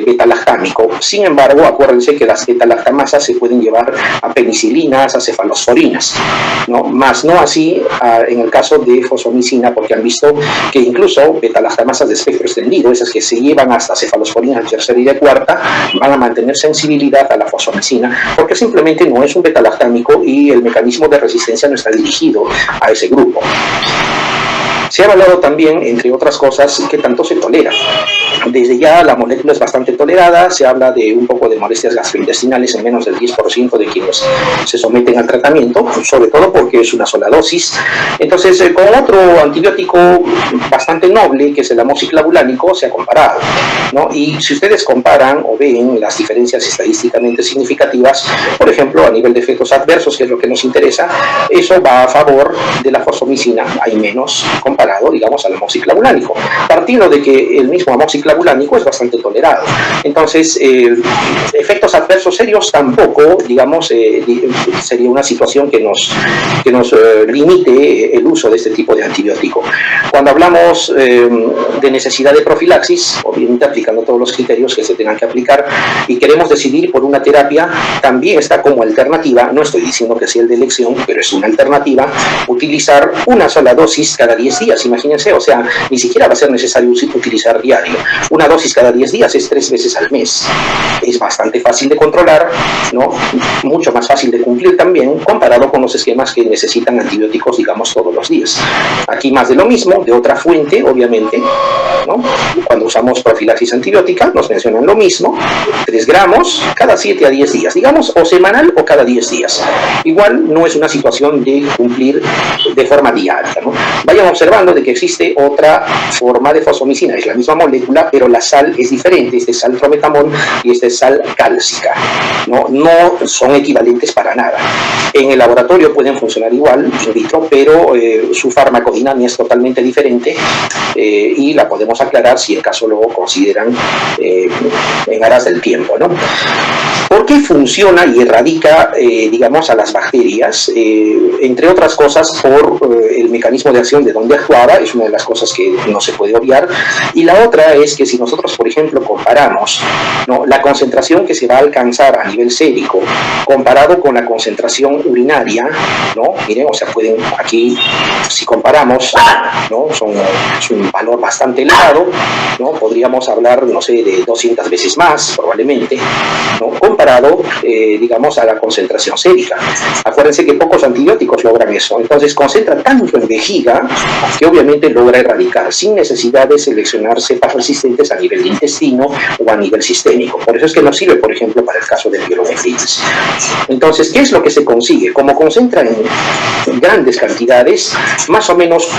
betalactámico. Sin embargo, acuérdense que las betalactamasas se pueden llevar a penicilinas, a cefalosporinas, ¿no? Más no así en el caso de fosfomicina, porque han visto que incluso betalactamasas de espectro extendido, esas que se llevan hasta cefalosporinas de tercera y de cuarta, van a mantener sensibilidad a la fosfomicina, porque simplemente no es un betalactámico y el mecanismo de resistencia no está dirigido a ese grupo. Se ha hablado también, entre otras cosas, qué tanto se tolera. Desde ya la molécula es bastante tolerada, se habla de un poco de molestias gastrointestinales en menos del 10% de quienes se someten al tratamiento, sobre todo porque es una sola dosis. Entonces, con otro antibiótico bastante noble, que es el amoxiclavulánico, se ha comparado, ¿no? Y si ustedes comparan o ven las diferencias estadísticamente significativas, por ejemplo, a nivel de efectos adversos, que es lo que nos interesa, eso va a favor de la fosfomicina, hay menos comparado, digamos, al amoxiclavulánico, partiendo de que el mismo amoxiclavulánico es bastante tolerado. Entonces, efectos adversos serios tampoco, digamos, sería una situación que nos limite el uso de este tipo de antibiótico. Cuando hablamos de necesidad de profilaxis, obviamente aplicando todos los criterios que se tengan que aplicar, y queremos decidir por una terapia, también está como alternativa, no estoy diciendo que sea el de elección, pero es una alternativa, utilizar una sola dosis cada 10 días, imagínense, o sea, ni siquiera va a ser necesario utilizar diario. Una dosis cada 10 días es 3 veces al mes. Es bastante fácil de controlar, ¿no? Mucho más fácil de cumplir también, comparado con los esquemas que necesitan antibióticos, digamos, todos los días. Aquí más de lo mismo, de otra fuente, obviamente, ¿no? Cuando usamos profilaxis antibiótica, nos mencionan lo mismo, 3 gramos cada 7 a 10 días, digamos, o semanal o cada 10 días. Igual no es una situación de cumplir de forma diaria, ¿no? Vayan observando de que existe otra forma de fosfomicina, es la misma molécula, pero la sal es diferente, este es sal trometamol y este es sal cálcica, no son equivalentes para nada. En el laboratorio pueden funcionar igual, in vitro, pero su farmacodinámica es totalmente diferente y la podemos aclarar si el caso lo consideran en aras del tiempo, ¿no? ¿Por qué funciona y erradica, digamos, a las bacterias? Entre otras cosas, por el mecanismo de acción de donde actuaba, es una de las cosas que no se puede obviar. Y la otra es que si nosotros, por ejemplo, comparamos, ¿no?, la concentración que se va a alcanzar a nivel sérico comparado con la concentración urinaria, ¿no? Miren, o sea, pueden aquí, si comparamos, ¿no?, es un valor bastante elevado, ¿no? Podríamos hablar, no sé, de 200 veces más, probablemente, ¿no?, comparado, digamos, a la concentración sérica. Acuérdense que pocos antibióticos logran eso. Entonces, concentra tanto en vejiga que obviamente logra erradicar sin necesidad de seleccionar cepas resistentes a nivel de intestino o a nivel sistémico. Por eso es que nos sirve, por ejemplo, para el caso de pielonefritis. Entonces, ¿qué es lo que se consigue? Como concentra en grandes cantidades, más o menos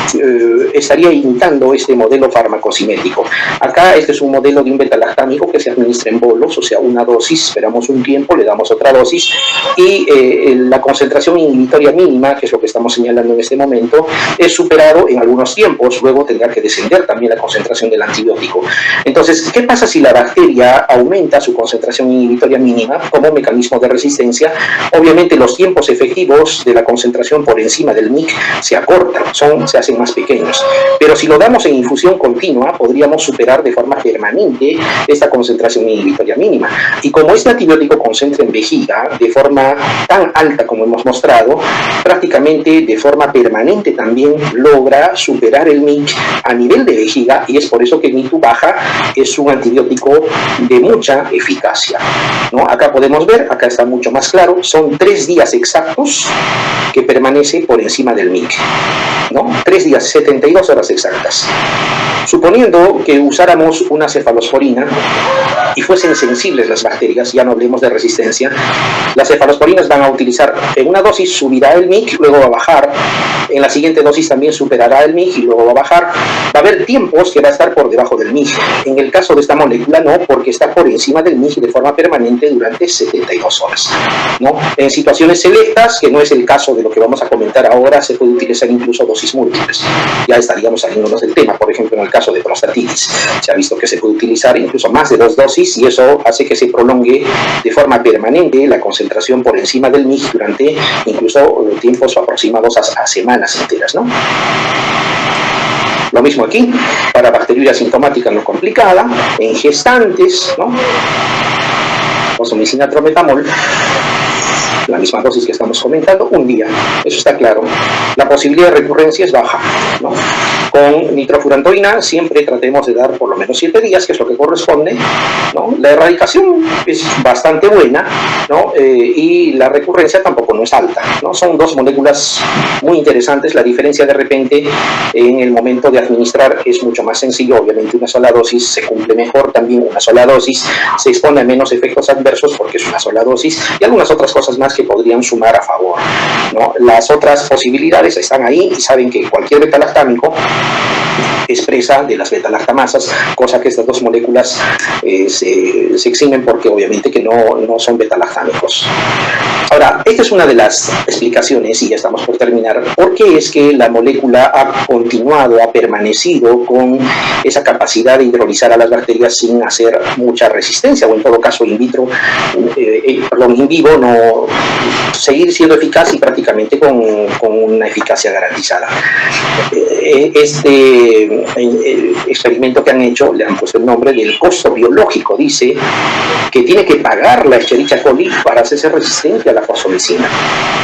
estaría imitando este modelo farmacocinético. Acá este es un modelo de un betalactámico que se administra en bolos, o sea, una dosis, esperamos un tiempo, le damos otra dosis y la concentración inhibitoria mínima, que es lo que estamos señalando en este momento, es superado en algunos tiempos, luego tendrá que descender también la concentración del antibiótico. Entonces, ¿qué pasa si la bacteria aumenta su concentración inhibitoria mínima como mecanismo de resistencia? Obviamente los tiempos efectivos de la concentración por encima del MIC se acortan, se hacen más pequeños. Pero si lo damos en infusión continua, podríamos superar de forma permanente esta concentración inhibitoria mínima. Y como este antibiótico concentra en vejiga de forma tan alta como hemos mostrado, prácticamente de forma permanente también logra superar el MIC a nivel de vejiga, y es por eso que MIC baja es un antibiótico de mucha eficacia, ¿no? Acá podemos ver, acá está mucho más claro, son 3 días exactos que permanece por encima del MIC, ¿no? 3 días, 72 horas exactas. Suponiendo que usáramos una cefalosporina y fuesen sensibles las bacterias, ya no hablemos de resistencia, las cefalosporinas van a utilizar en una dosis, subirá el MIC, luego va a bajar, en la siguiente dosis también superará el MIC y luego va a bajar. Va a haber tiempos que va a estar por debajo del MIC. En el caso de esta molécula no, porque está por encima del MIC de forma permanente durante 72 horas, ¿no? En situaciones selectas, que no es el caso de lo que vamos a comentar ahora, se puede utilizar incluso dosis múltiples. Ya estaríamos saliéndonos del tema. Por ejemplo, en el caso de prostatitis, se ha visto que se puede utilizar incluso más de 2 dosis y eso hace que se prolongue de forma permanente la concentración por encima del MIC durante incluso tiempos aproximados a semanas enteras, ¿no? Lo mismo aquí, para bacteriuria sintomática no complicada, en gestantes, ¿no? Fosfomicina trometamol, la misma dosis que estamos comentando, un día, eso está claro. La posibilidad de recurrencia es baja, ¿no? Con nitrofurantoína siempre tratemos de dar por lo menos 7 días, que es lo que corresponde, ¿no? La erradicación es bastante buena, ¿no? Y la recurrencia tampoco no es alta, ¿no? Son 2 moléculas muy interesantes. La diferencia de repente en el momento de administrar es mucho más sencillo. Obviamente una sola dosis se cumple mejor, también una sola dosis se expone a menos efectos adversos porque es una sola dosis, y algunas otras cosas más que podrían sumar a favor, ¿no? Las otras posibilidades están ahí y saben que cualquier betalactámico es presa de las betalactamasas, cosa que estas 2 moléculas se eximen porque obviamente que no son betalactámicos. Ahora, esta es una de las explicaciones, y ya estamos por terminar, por qué es que la molécula ha continuado, ha permanecido con esa capacidad de hidrolizar a las bacterias sin hacer mucha resistencia, o en todo caso in vitro, in vivo, no seguir siendo eficaz y prácticamente con una eficacia garantizada. Este experimento que han hecho, le han puesto el nombre del costo biológico. Dice que tiene que pagar la Escherichia coli para hacerse resistente a la fosfomicina.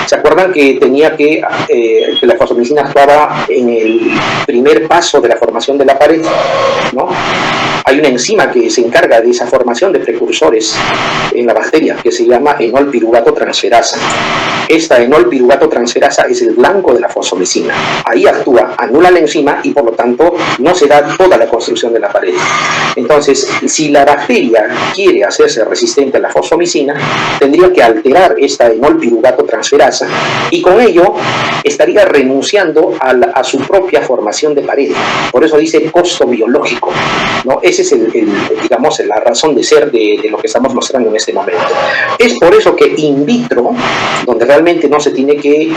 ¿Se acuerdan que tenía que la fosfomicina actuaba en el primer paso de la formación de la pared, ¿no? Hay una enzima que se encarga de esa formación de precursores en la bacteria que se llama enolpiruvato transferasa. Esta enolpiruvato transferasa es el blanco de la fosfomicina. Ahí actúa, anula la enzima y por lo tanto no se da toda la construcción de la pared. Entonces, si la bacteria quiere hacerse resistente a la fosfomicina, tendría que alterar esta enolpiruvato transferasa y con ello estaría renunciando a su propia formación de pared. Por eso dice costo biológico, ¿no? Esa es digamos, la razón de ser de lo que estamos mostrando en este momento. Es por eso que in vitro, donde realmente no se tiene que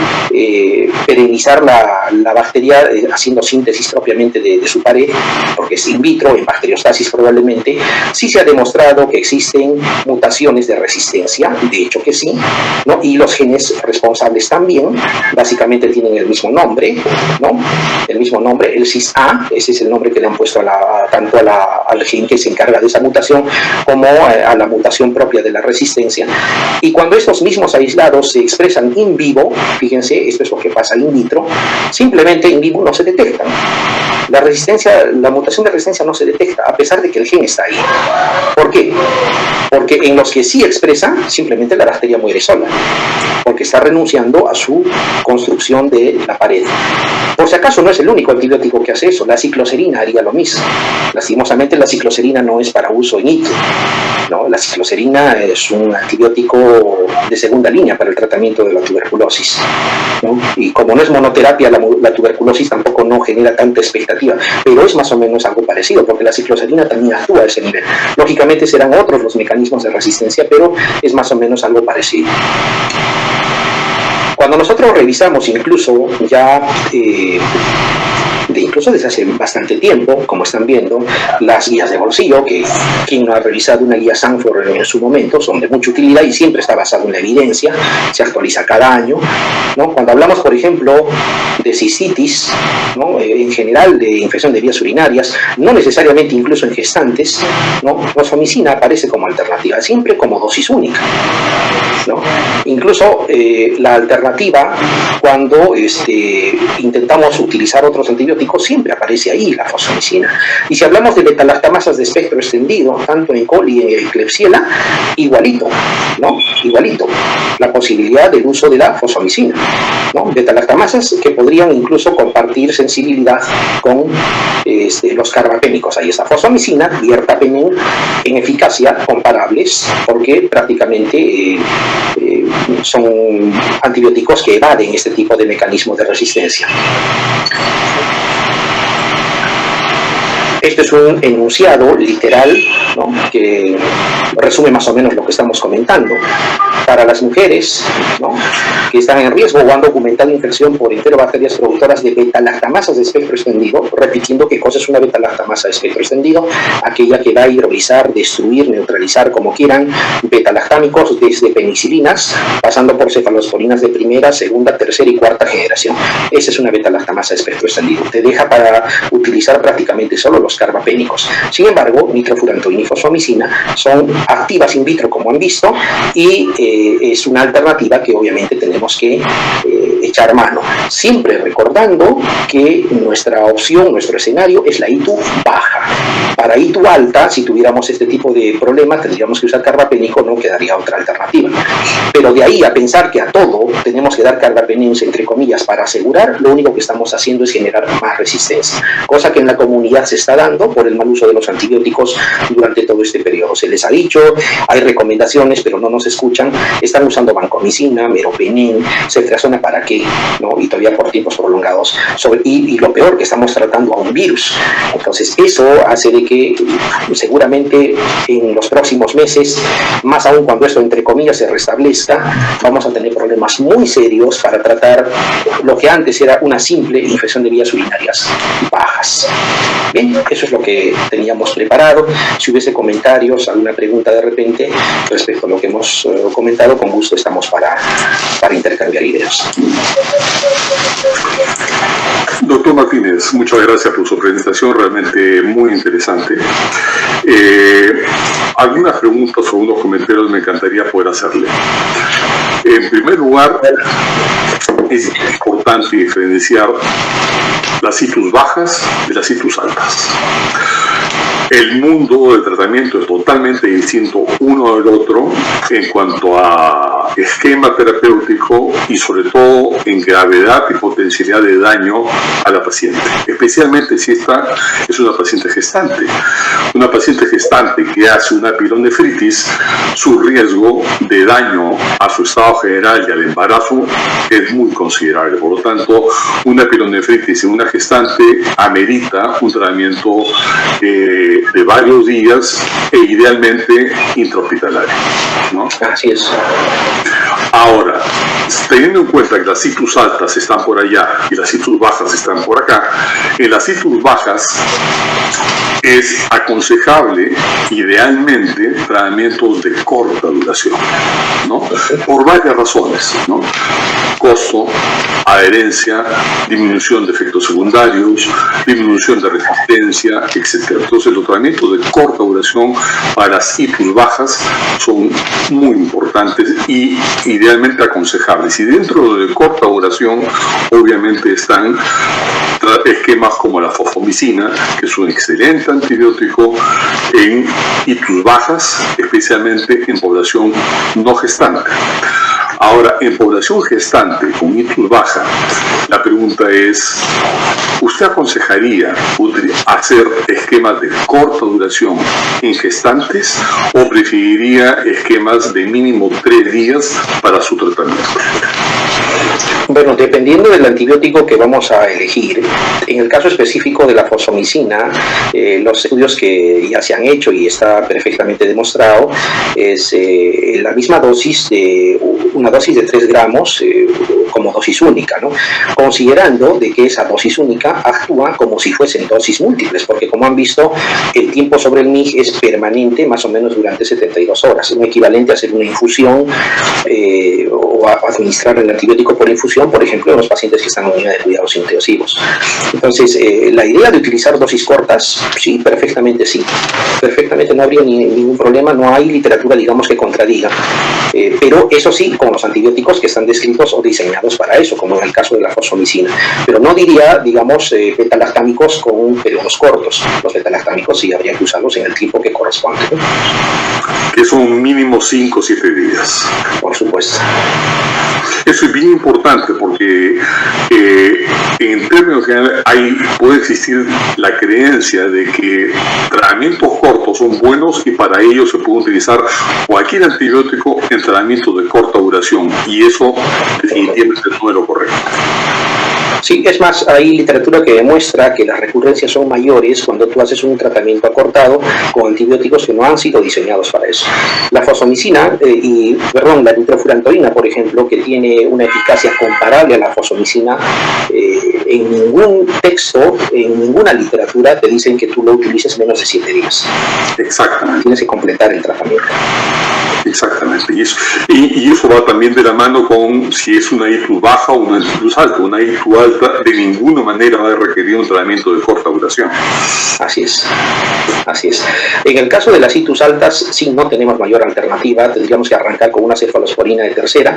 perennizar la bacteria haciendo síntesis propiamente de su pared, porque es in vitro, en bacteriostasis probablemente, sí se ha demostrado que existen mutaciones de resistencia, de hecho que sí, ¿no? Y los genes responsables también, básicamente tienen el mismo nombre, ¿no? El mismo nombre, el CIS-A, ese es el nombre que le han puesto tanto al gen que se encarga de esa mutación como a la mutación propia de la resistencia. Y cuando estos mismos aislados se expresan in vivo, fíjense, esto es lo que pasa in vitro, simplemente in vivo no se detectan. La mutación de resistencia no se detecta, a pesar de que el gen está ahí. ¿Por qué? Porque en los que sí expresa, simplemente la bacteria muere sola, porque está renunciando a su construcción de la pared. Por si acaso no es el único antibiótico que hace eso, la cicloserina haría lo mismo. Lastimosamente la cicloserina no es para uso in itro, ¿no? La cicloserina es un antibiótico de segunda línea para el tratamiento de la tuberculosis, ¿no? Y como no es monoterapia, la tuberculosis tampoco no genera tanta expectativa, pero es más o menos algo parecido, porque la cicloserina también actúa a ese nivel. Lógicamente serán otros los mecanismos de resistencia, pero es más o menos algo parecido. Cuando nosotros revisamos incluso ya incluso desde hace bastante tiempo, como están viendo, las guías de bolsillo, que quien no ha revisado una guía Sanford en su momento, son de mucha utilidad y siempre está basado en la evidencia, se actualiza cada año, ¿no? Cuando hablamos, por ejemplo, de cistitis, ¿no? En general de infección de vías urinarias, no necesariamente incluso en gestantes, ¿no? Fosfomicina aparece como alternativa, siempre como dosis única, ¿no? Incluso la alternativa, cuando intentamos utilizar otros antibióticos, siempre aparece ahí la fosfomicina. Y si hablamos de beta-lactamasas de espectro extendido, tanto en coli y en Klebsiella, igualito, ¿no? Igualito. La posibilidad del uso de la fosfomicina, ¿no? Beta-lactamasas que podrían incluso compartir sensibilidad con los carbapénicos. Ahí está fosfomicina y ertapenem en eficacia comparables, porque prácticamente son antibióticos que evaden este tipo de mecanismos de resistencia. Este es un enunciado literal, ¿no? Que resume más o menos lo que estamos comentando. Para las mujeres, ¿no? Que están en riesgo o han documentado infección por enterobacterias productoras de beta-lactamasas de espectro extendido, repitiendo qué cosa es una beta-lactamasa de espectro extendido, aquella que va a hidrolizar, destruir, neutralizar, como quieran, beta-lactámicos desde penicilinas, pasando por cefalosporinas de primera, segunda, tercera y cuarta generación. Esa es una beta-lactamasa de espectro extendido. Te deja para utilizar prácticamente solo los carbapénicos. Sin embargo, nitrofurantoína y fosfomicina son activas in vitro, como han visto, y es una alternativa que obviamente tenemos que echar mano, siempre recordando que nuestra opción, nuestro escenario es la ITU baja. Para ITU alta, si tuviéramos este tipo de problema, tendríamos que usar carbapénico, no quedaría otra alternativa. Pero de ahí a pensar que a todo tenemos que dar carbapenems, entre comillas, para asegurar, lo único que estamos haciendo es generar más resistencia, cosa que en la comunidad se está dando por el mal uso de los antibióticos durante todo este periodo. Se les ha dicho, hay recomendaciones, pero no nos escuchan. Están usando vancomicina, meropenem, ceftriaxona, ¿para qué? ¿No? Y todavía por tiempos prolongados. Y lo peor, que estamos tratando a un virus. Entonces, eso hace de que seguramente en los próximos meses, más aún cuando esto, entre comillas, se restablezca, vamos a tener problemas muy serios para tratar lo que antes era una simple infección de vías urinarias bajas. Bien, eso es lo que teníamos preparado. Si hubiese comentarios, alguna pregunta de repente respecto a lo que hemos comentado, con gusto estamos para intercambiar ideas. Doctor Martínez, muchas gracias por su presentación, realmente muy interesante. Algunas preguntas o unos comentarios me encantaría poder hacerle. En primer lugar, es importante diferenciar las citrus bajas de las citrus altas. El mundo del tratamiento es totalmente distinto uno del otro en cuanto a esquema terapéutico y sobre todo en gravedad y potencialidad de daño a la paciente, especialmente si esta es una paciente gestante. Una paciente gestante que hace una pielonefritis, su riesgo de daño a su estado general y al embarazo es muy considerable. Por lo tanto, una pielonefritis en una gestante amerita un tratamiento de varios días e idealmente intrahospitalario, ¿no? Así es. Ahora, teniendo en cuenta que las citrus altas están por allá y las citrus bajas están por acá, en las citrus bajas es aconsejable idealmente tratamientos de corta duración, ¿no? Por varias razones, ¿no? Costo, adherencia, disminución de efectos secundarios, disminución de resistencia, etc. Entonces los tratamientos de corta duración para las citrus bajas son muy importantes y idealmente aconsejables. Y dentro de corta duración obviamente están esquemas como la fosfomicina, que es un excelente antibiótico en citrus bajas, especialmente en población no gestante. Ahora, en población gestante con ictus baja, la pregunta es, ¿usted aconsejaría hacer esquemas de corta duración en gestantes o preferiría esquemas de mínimo 3 días para su tratamiento? Bueno, dependiendo del antibiótico que vamos a elegir, en el caso específico de la fosfomicina, los estudios que ya se han hecho y está perfectamente demostrado, es la misma dosis, una dosis de 3 gramos como dosis única, ¿no? Considerando de que esa dosis única actúa como si fuesen dosis múltiples, porque como han visto, el tiempo sobre el MIG es permanente más o menos durante 72 horas, un equivalente a hacer una infusión o a administrar el antibiótico por infusión, por ejemplo, en los pacientes que están en unidad de cuidados intensivos. Entonces, la idea de utilizar dosis cortas, sí, perfectamente sí. Perfectamente no habría ningún problema, no hay literatura, digamos, que contradiga. Pero eso sí, con los antibióticos que están descritos o diseñados para eso, como en el caso de la fosfomicina. Pero no diría, digamos, betalactámicos con periodos cortos. Los betalactámicos sí habría que usarlos en el tiempo que corresponde, ¿no? Que son mínimo 5 o 7 días. Por supuesto. Eso es bien importante porque en términos generales puede existir la creencia de que tratamientos cortos son buenos y para ello se puede utilizar cualquier antibiótico en tratamientos de corta duración y eso definitivamente no es lo correcto. Sí, es más, hay literatura que demuestra que las recurrencias son mayores cuando tú haces un tratamiento acortado con antibióticos que no han sido diseñados para eso. La fosfomicina, la nitrofurantoína, por ejemplo, que tiene una eficacia comparable a la fosfomicina, en ningún texto, en ninguna literatura te dicen que tú lo utilices menos de 7 días. Exactamente. Tienes que completar el tratamiento. Exactamente, y eso va también de la mano con si es una ictus baja o una ictus alta. Una ictus alta de ninguna manera va a requerir un tratamiento de corta duración. Así es, así es. En el caso de las ictus altas, sí, no tenemos mayor alternativa, tendríamos que arrancar con una cefalosporina de tercera,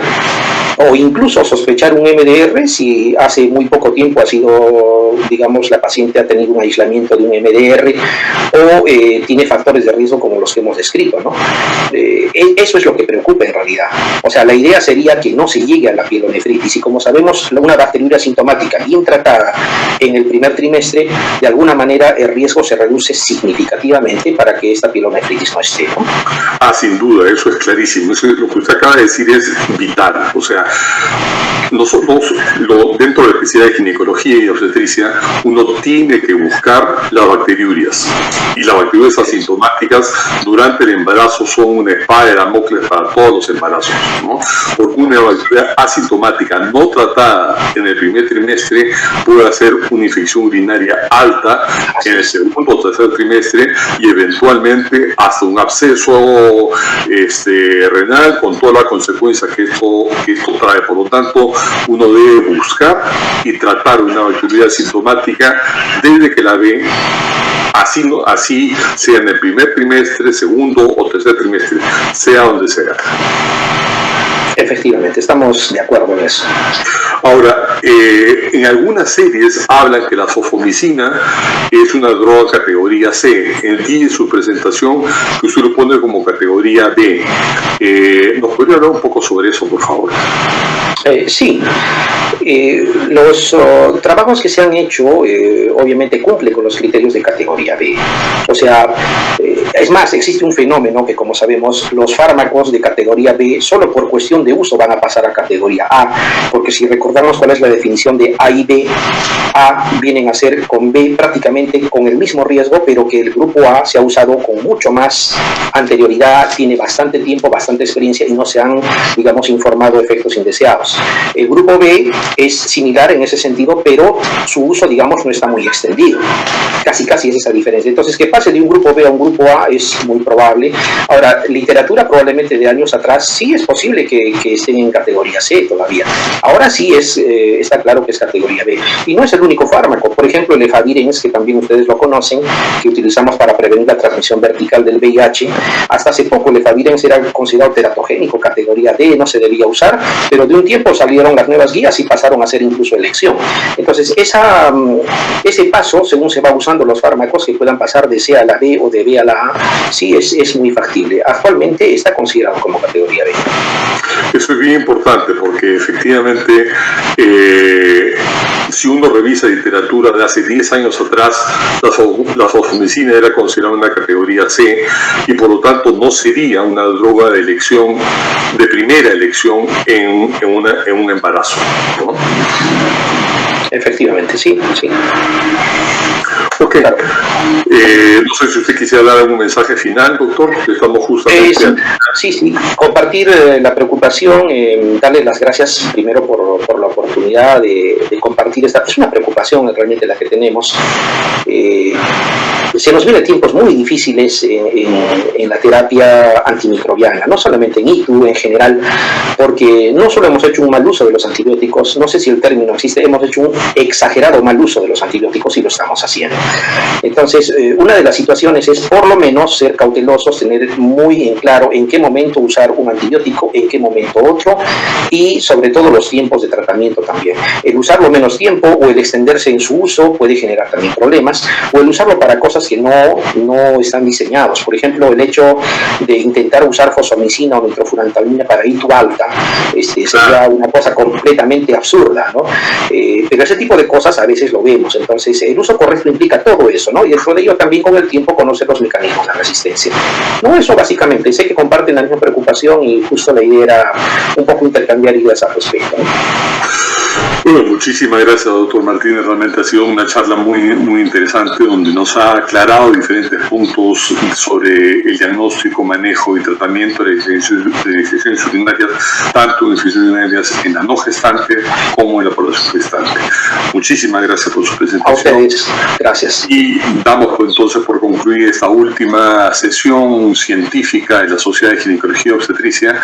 o incluso sospechar un MDR si hace muy poco tiempo ha sido, digamos, la paciente ha tenido un aislamiento de un MDR o tiene factores de riesgo como los que hemos descrito, ¿no? Eso es lo que preocupa en realidad. O sea, la idea sería que no se llegue a la pielonefritis y como sabemos, una bacteriuria sintomática bien tratada en el primer trimestre, de alguna manera el riesgo se reduce significativamente para que esta pielonefritis no esté, ¿no? Sin duda, eso es clarísimo. Eso, lo que usted acaba de decir es vital. O sea, nosotros, dentro de la especialidad de ginecología y obstetricia, uno tiene que buscar las bacteriurias. Y las bacteriurias asintomáticas durante el embarazo son una espada de Damocles para todos los embarazos, ¿no? Porque una bacteria asintomática no tratada en el primer trimestre puede hacer una infección urinaria alta en el segundo o tercer trimestre y eventualmente hasta un absceso renal con toda la consecuencia que esto trae. Por lo tanto, uno debe buscar y tratar una bacteria asintomática desde que la ve, así sea en el primer trimestre, segundo o tercer trimestre, sea donde sea. Efectivamente, estamos de acuerdo en eso. Ahora, en algunas series hablan que la fosfomicina es una droga categoría C. En su presentación, que usted lo pone como categoría B. ¿Nos podría hablar un poco sobre eso, por favor? Sí, los trabajos que se han hecho obviamente cumplen con los criterios de categoría B. O sea, es más, existe un fenómeno que, como sabemos, los fármacos de categoría B solo por cuestión de uso van a pasar a categoría A, porque si recordamos cuál es la definición de A y B, A vienen a ser con B prácticamente con el mismo riesgo, pero que el grupo A se ha usado con mucho más anterioridad, tiene bastante tiempo, bastante experiencia y no se han, digamos, informado de efectos indeseados. El grupo B es similar en ese sentido, pero su uso, digamos, no está muy extendido. Casi es esa diferencia. Entonces, que pase de un grupo B a un grupo A es muy probable. Ahora, literatura probablemente de años atrás sí es posible que estén en categoría C todavía. Ahora sí está claro que es categoría B. Y no es el único fármaco. Por ejemplo, el efavirenz, que también ustedes lo conocen, que utilizamos para prevenir la transmisión vertical del VIH. Hasta hace poco el efavirenz era considerado teratogénico, categoría D, no se debía usar, pero de un tiempo salieron las nuevas guías y pasaron a ser incluso elección. Entonces, ese paso, según se va usando los fármacos, que puedan pasar de C a la B o de B a la A, sí es muy factible. Actualmente está considerado como categoría B. Eso es bien importante porque efectivamente si uno revisa literatura de hace 10 años atrás, la fosfomicina era considerada una categoría C y por lo tanto no sería una droga de elección, de primera elección en un embarazo, ¿no? Efectivamente, sí. Ok. Claro. No sé si usted quisiera dar algún mensaje final, doctor, que estamos justamente... Sí. Compartir la preocupación, darle las gracias primero por la oportunidad de compartir esta. Es una preocupación realmente la que tenemos. Se nos vienen tiempos muy difíciles en la terapia antimicrobiana, no solamente en ITU, en general, porque no solo hemos hecho un mal uso de los antibióticos, no sé si el término existe, hemos hecho un exagerado mal uso de los antibióticos y lo estamos haciendo. Entonces, una de las situaciones es por lo menos ser cautelosos, tener muy en claro en qué momento usar un antibiótico, en qué momento otro y sobre todo los tiempos de tratamiento también. El usarlo menos tiempo o el extenderse en su uso puede generar también problemas, o el usarlo para cosas que no están diseñados. Por ejemplo, el hecho de intentar usar fosfomicina o nitrofurantoína para ITU alta sería una cosa completamente absurda, ¿no? Pero ese tipo de cosas a veces lo vemos. Entonces, el uso correcto implica todo eso, ¿no? Y dentro de ello también con el tiempo conocer los mecanismos de resistencia. No, eso básicamente. Sé que comparten la misma preocupación y justo la idea era un poco intercambiar ideas al respecto, ¿no? Bueno, muchísimas gracias, doctor Martínez. Realmente ha sido una charla muy interesante donde nos ha aclarado diferentes puntos sobre el diagnóstico, manejo y tratamiento de infecciones urinarias, tanto en infecciones urinarias en la no gestante como en la población gestante. Muchísimas gracias por su presentación. A ustedes, gracias. Y damos entonces por concluir esta última sesión científica de la Sociedad de Ginecología y Obstetricia.